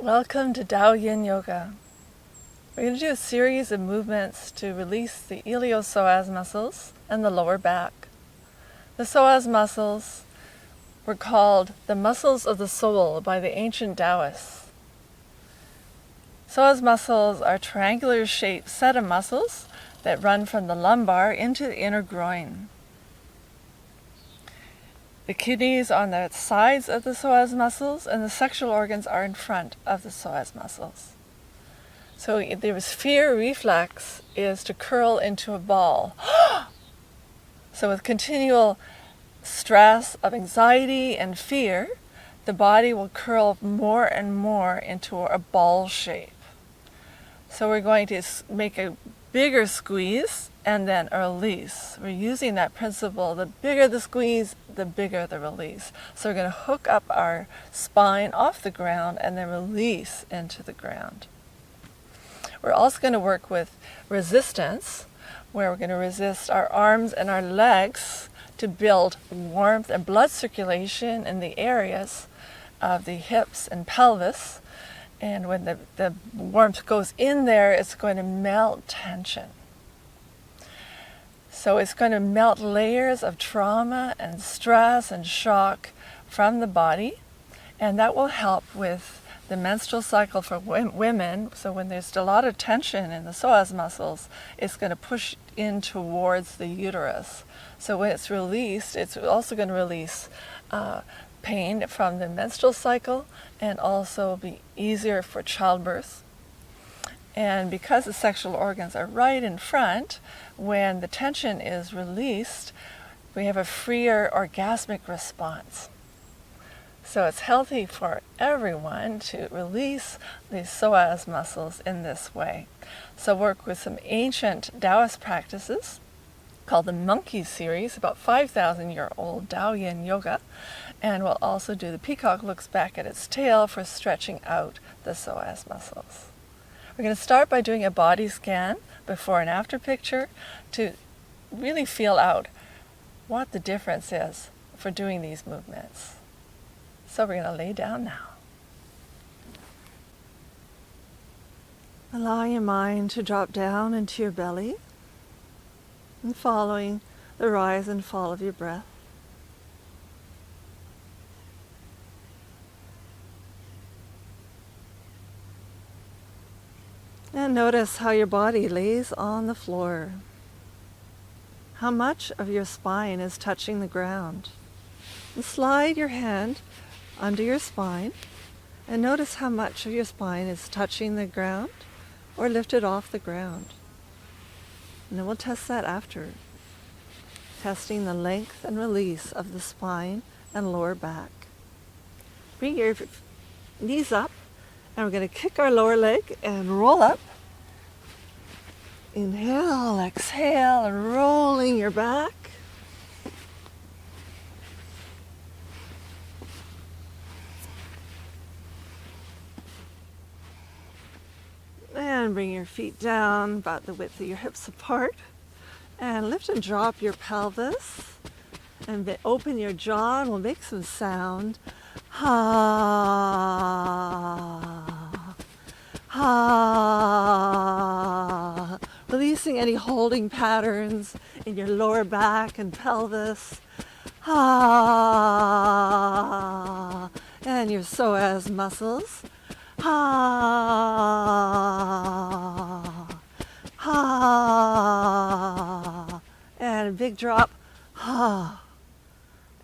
Welcome to Tao Yin Yoga. We're going to do a series of movements to release the Iliopsoas muscles and the lower back. The psoas muscles were called the muscles of the soul by the ancient Taoists. Psoas muscles are a triangular shaped set of muscles that run from the lumbar into the inner groin. The kidneys are on the sides of the psoas muscles, and the sexual organs are in front of the psoas muscles. So the fear reflex is to curl into a ball. So with continual stress of anxiety and fear, the body will curl more and more into a ball shape. So we're going to make a bigger squeeze and then a release. We're using that principle. The bigger the squeeze, the bigger the release. So we're going to hook up our spine off the ground and then release into the ground. We're also going to work with resistance, where we're going to resist our arms and our legs to build warmth and blood circulation in the areas of the hips and pelvis. And when the warmth goes in there, it's going to melt tension. So it's going to melt layers of trauma and stress and shock from the body, and that will help with the menstrual cycle for women. So when there's a lot of tension in the psoas muscles, it's going to push in towards the uterus. So when it's released, it's also going to release pain from the menstrual cycle and also be easier for childbirth. And because the sexual organs are right in front, when the tension is released, we have a freer orgasmic response. So it's healthy for everyone to release the psoas muscles in this way. So work with some ancient Taoist practices called the Minke series, about 5,000-year-old Tao Yin yoga. And we'll also do the peacock looks back at its tail for stretching out the psoas muscles. We're going to start by doing a body scan, before and after picture, to really feel out what the difference is for doing these movements. So we're going to lay down now. Allow your mind to drop down into your belly and following the rise and fall of your breath. And notice how your body lays on the floor. How much of your spine is touching the ground. And slide your hand under your spine and notice how much of your spine is touching the ground or lifted off the ground. And then we'll test that after. Testing the length and release of the spine and lower back. Bring your knees up. And we're going to kick our lower leg and roll up. Inhale, exhale, and rolling your back. And bring your feet down about the width of your hips apart. And lift and drop your pelvis. And open your jaw, and we'll make some sound. Ha, ha. Releasing any holding patterns in your lower back and pelvis. Ha, and your psoas muscles. Ha, ha, and a big drop. Ha.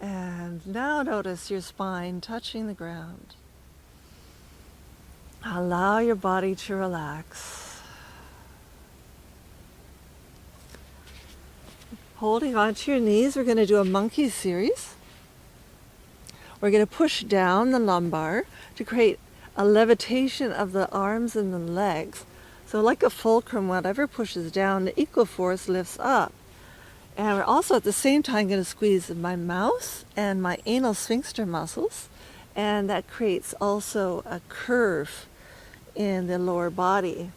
And now notice your spine touching the ground. Allow your body to relax. Holding onto your knees, we're going to do a Minke series. We're going to push down the lumbar to create a levitation of the arms and the legs. So like a fulcrum, whatever pushes down, the equal force lifts up. And we're also at the same time going to squeeze my mouth and my anal sphincter muscles, and that creates also a curve in the lower body.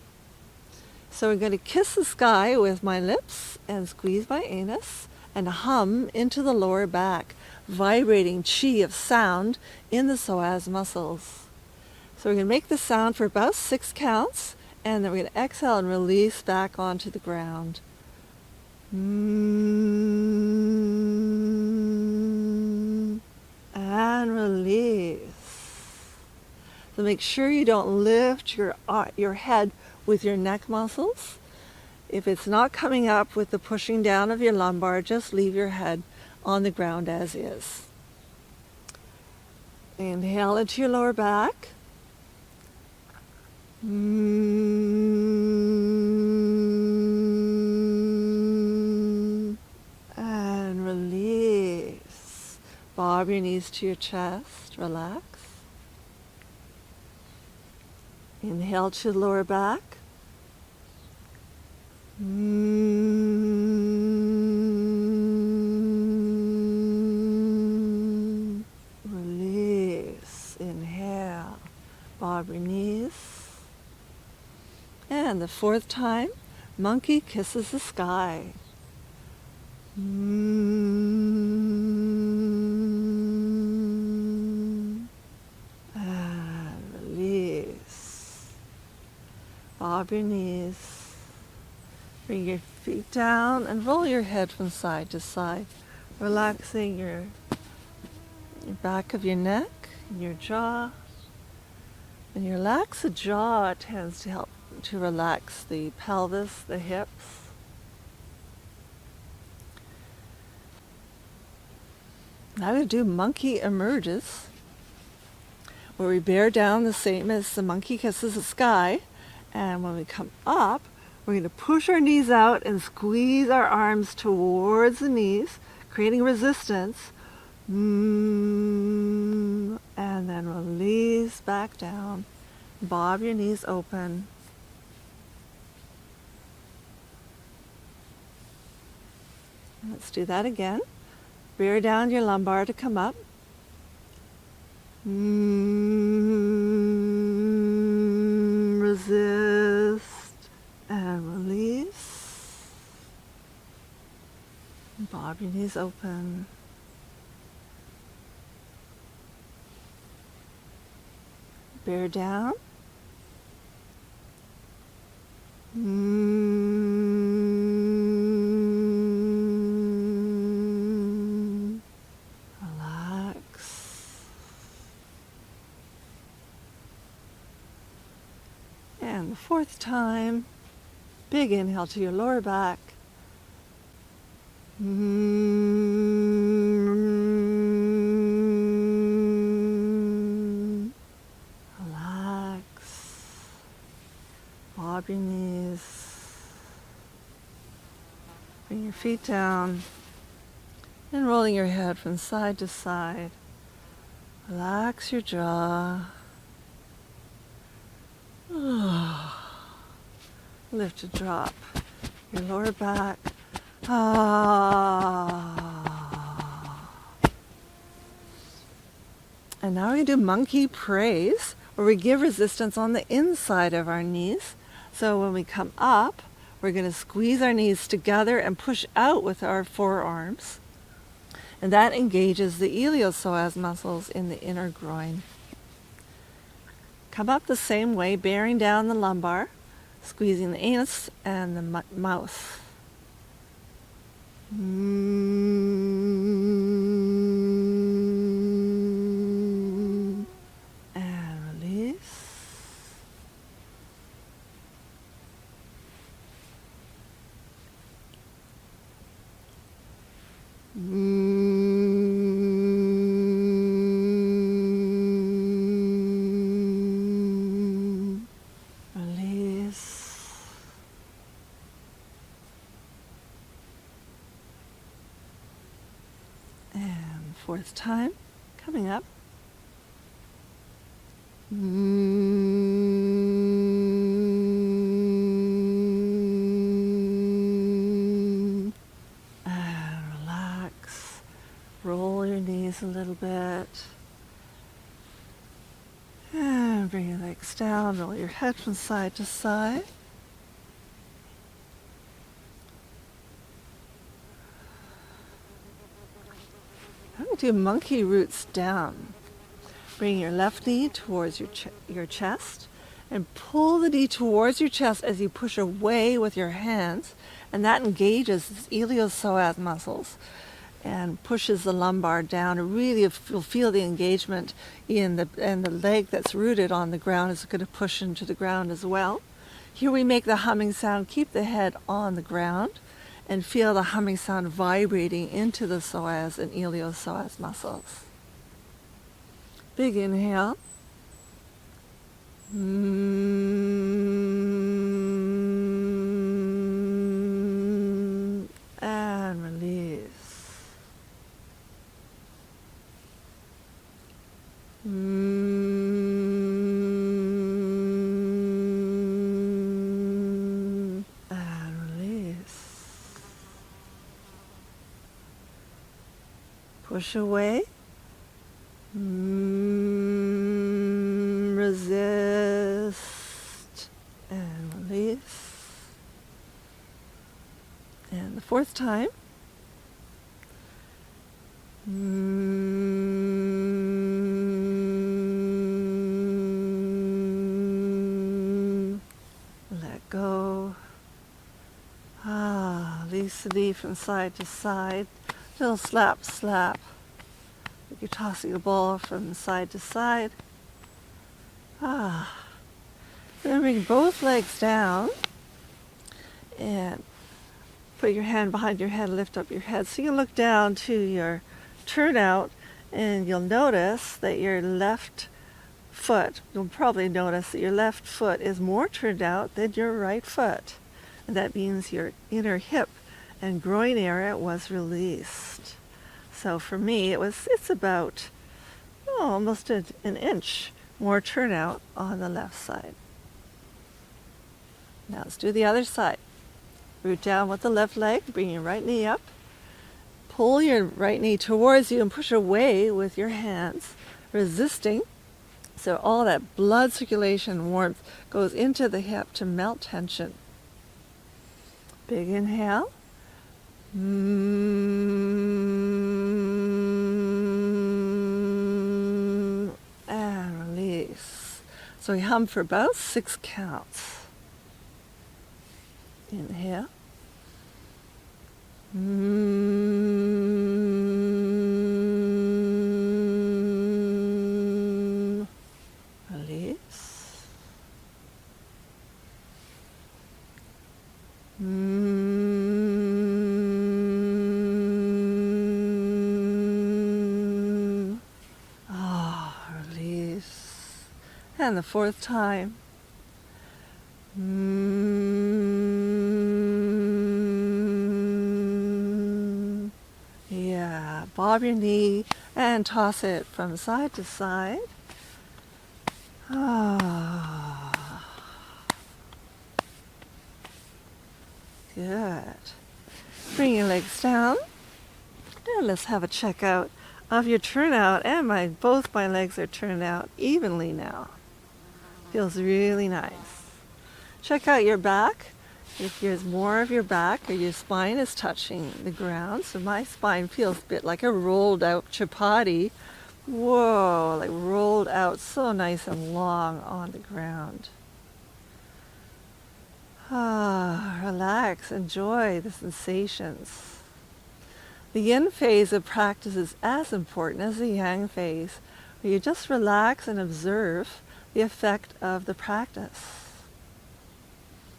So we're going to kiss the sky with my lips and squeeze my anus and hum into the lower back, vibrating chi of sound in the psoas muscles. So we're going to make the sound for about 6 counts, and then we're going to exhale and release back onto the ground. And release. So make sure you don't lift your head with your neck muscles. If it's not coming up with the pushing down of your lumbar, just leave your head on the ground as is. Inhale into your lower back. And release. Bob your knees to your chest. Relax. Inhale to the lower back. Release. Inhale. Bob your knees. And the 4th time, monkey kisses the sky. And release. Bob your knees. Bring your feet down and roll your head from side to side, relaxing your back of your neck and your jaw. When you relax the jaw, it tends to help to relax the pelvis, the hips. Now we do monkey emerges, where we bear down the same as the monkey kisses the sky, and when we come up, we're going to push our knees out and squeeze our arms towards the knees, creating resistance. And then release back down. Bob your knees open. Let's do that again. Bear down your lumbar to come up. Resist. And release. Bob your knees open. Bear down. Relax. And the 4th time, big inhale to your lower back. Relax. Bob your knees. Bring your feet down and rolling your head from side to side. Relax your jaw. Lift to drop your lower back. And now we do monkey praise, where we give resistance on the inside of our knees. So when we come up, we're going to squeeze our knees together and push out with our forearms. And that engages the Iliopsoas muscles in the inner groin. Come up the same way, bearing down the lumbar, squeezing the anus and the mouth. And release. And 4th time, coming up. And relax. Roll your knees a little bit. And bring your legs down, roll your head from side to side. I'm going to do monkey roots down, Bring your left knee towards your chest and pull the knee towards your chest as you push away with your hands, and that engages the iliopsoas muscles and pushes the lumbar down. And really you'll feel the engagement in the leg that's rooted on the ground is going to push into the ground as well. Here we make the humming sound. Keep the head on the ground and feel the humming sound vibrating into the psoas and iliopsoas muscles. Big inhale. And release. And release. Push away. Resist and release. And the fourth time. Let go. Release the knee from side to side. Little slap, slap. Like you're tossing a ball from side to side. Then bring both legs down and put your hand behind your head, lift up your head. So you look down to your turnout and you'll notice that your left foot, you'll probably notice that your left foot is more turned out than your right foot. And that means your inner hip and groin area was released. So for me, it's about almost an inch more turnout on the left side. Now let's do the other side. Root down with the left leg, bring your right knee up. Pull your right knee towards you and push away with your hands, resisting. So all that blood circulation warmth goes into the hip to melt tension. Big inhale. And release. So we hum for about 6 counts. Inhale. Release. Release. And the fourth time. Bob your knee and toss it from side to side. Good. Bring your legs down. And let's have a check out of your turnout. And both my legs are turned out evenly now. Feels really nice. Check out your back. If there's more of your back or your spine is touching the ground. So my spine feels a bit like a rolled out chapati. Whoa, like rolled out so nice and long on the ground. Relax, enjoy the sensations. The yin phase of practice is as important as the yang phase, where you just relax and observe the effect of the practice.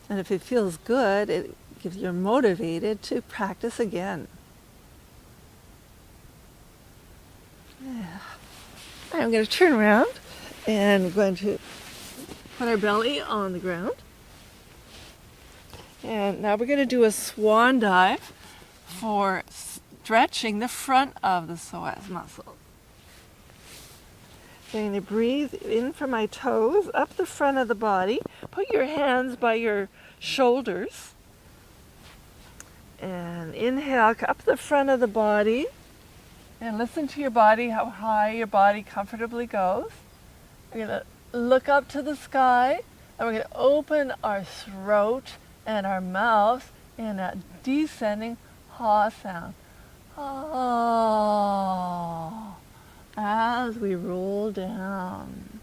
And if it feels good, it gives you motivated to practice again. Yeah. I'm going to turn around and we're going to put our belly on the ground. And now we're going to do a swan dive for stretching the front of the psoas muscle. I'm going to breathe in from my toes, up the front of the body. Put your hands by your shoulders. And inhale up the front of the body. And listen to your body, how high your body comfortably goes. We're going to look up to the sky. And we're going to open our throat and our mouth in a descending ha sound. Oh. as we roll down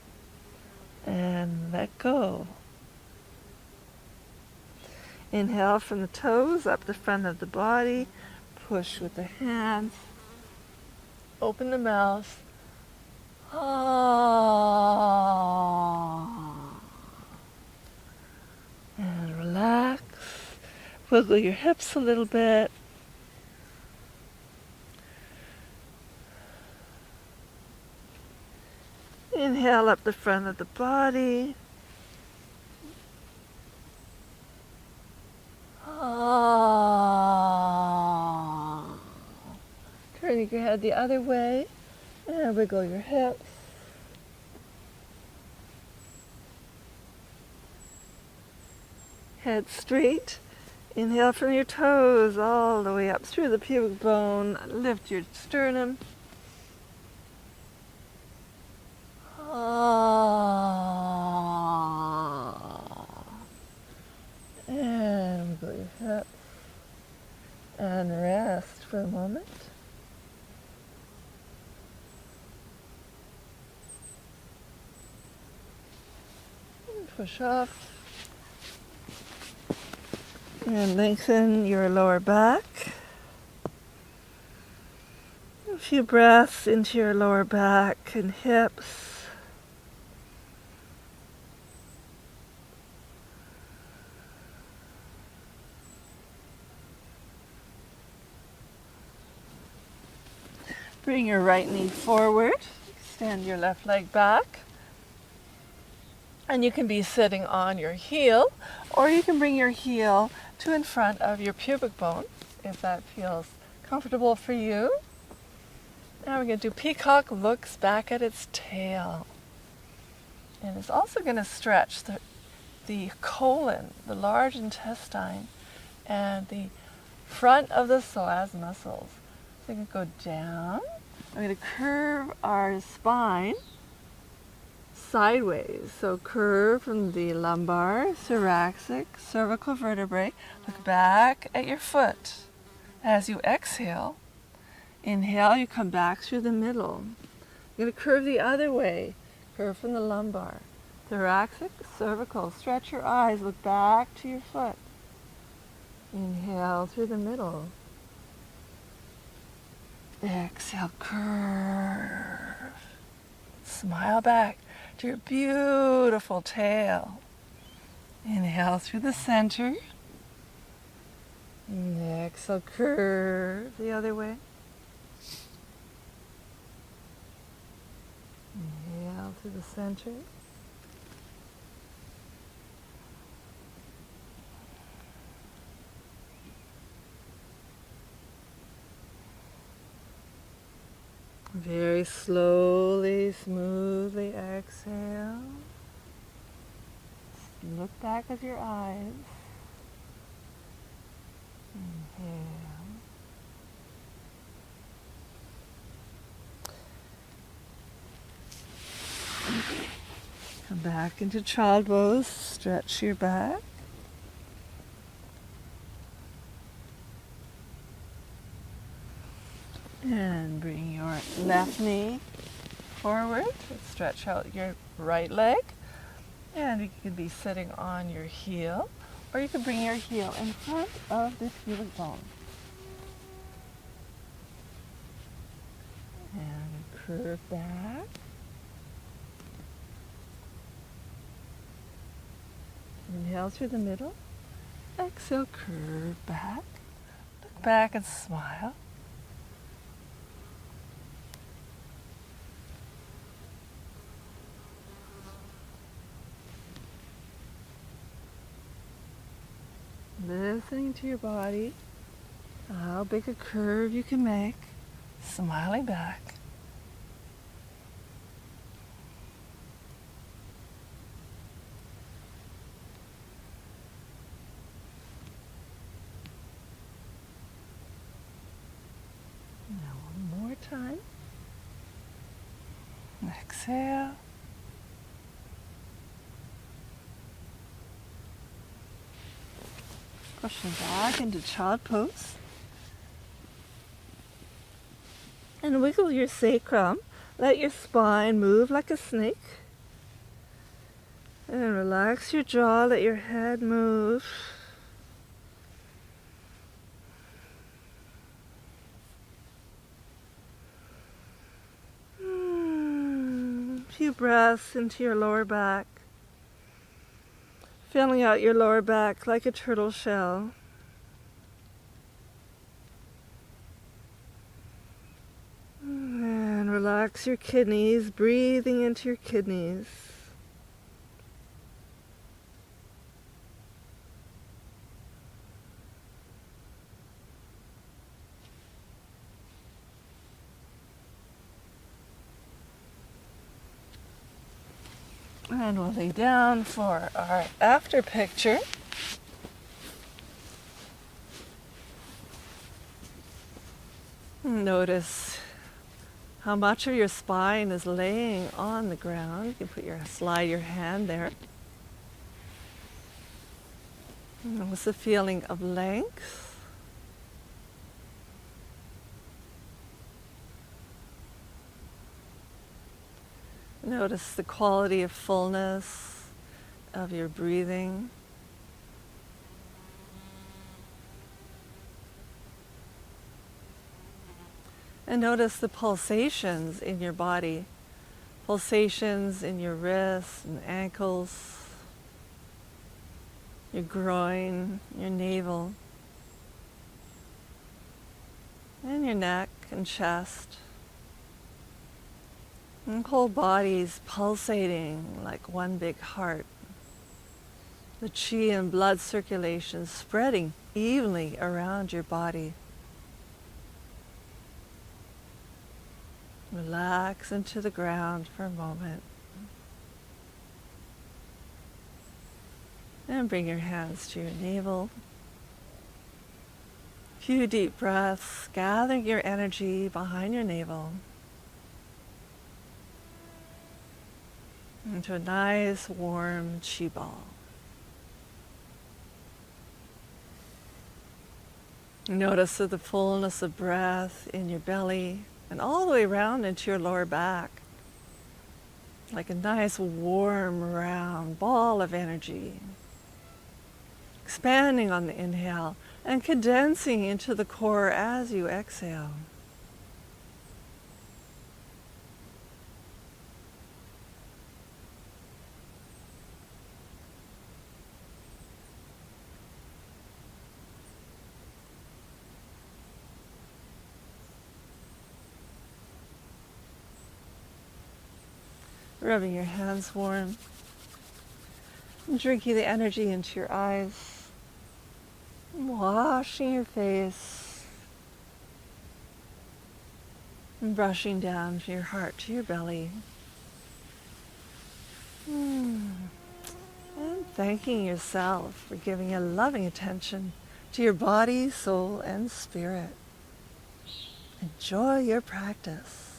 and let go. Inhale from the toes up the front of the body. Push with the hands. Open the mouth. And relax. Wiggle your hips a little bit. Inhale up the front of the body. Turning your head the other way and wiggle your hips. Head straight. Inhale from your toes all the way up through the pubic bone. Lift your sternum. And wiggle your hips. And rest for a moment. And push off. And lengthen your lower back. A few breaths into your lower back and hips. Bring your right knee forward. Extend your left leg back. And you can be sitting on your heel, or you can bring your heel to in front of your pubic bone, if that feels comfortable for you. Now we're going to do peacock looks back at its tail. And it's also going to stretch the colon, the large intestine, and the front of the psoas muscles. So we're going to go down. We're going to curve our spine sideways. So curve from the lumbar, thoracic, cervical vertebrae. Look back at your foot. As you exhale, inhale, you come back through the middle. You're going to curve the other way. Curve from the lumbar, thoracic, cervical. Stretch your eyes. Look back to your foot. Inhale through the middle. Exhale, curve. Smile back to your beautiful tail. Inhale through the center. And exhale, curve the other way. Inhale through the center. Very slowly, smoothly exhale. Look back with your eyes. Inhale. Come back into child pose. Stretch your back. And bring your left knee forward. Stretch out your right leg. And you could be sitting on your heel, or you could bring your heel in front of the pubic bone. And curve back. Inhale through the middle. Exhale, curve back. Look back and smile. Listening to your body, how big a curve you can make, smiling back. Now one more time. Exhale. Pushing back into child pose. And wiggle your sacrum Let your spine move like a snake. And relax your jaw, let your head move. A few breaths into your lower back. Filling out your lower back like a turtle shell. And relax your kidneys, breathing into your kidneys. And we'll lay down for our after picture. Notice how much of your spine is laying on the ground. You can slide your hand there. Notice the feeling of length. Notice the quality of fullness of your breathing. And notice the pulsations in your body, pulsations in your wrists and ankles, your groin, your navel, and your neck and chest. And whole body's pulsating like one big heart. The chi and blood circulation spreading evenly around your body. Relax into the ground for a moment. And bring your hands to your navel. A few deep breaths, gathering your energy behind your navel. Into a nice warm chi ball. Notice the fullness of breath in your belly and all the way around into your lower back. Like a nice warm round ball of energy. Expanding on the inhale and condensing into the core as you exhale. Rubbing your hands warm, and drinking the energy into your eyes, and washing your face, and brushing down to your heart, to your belly, and thanking yourself for giving a loving attention to your body, soul, and spirit. Enjoy your practice.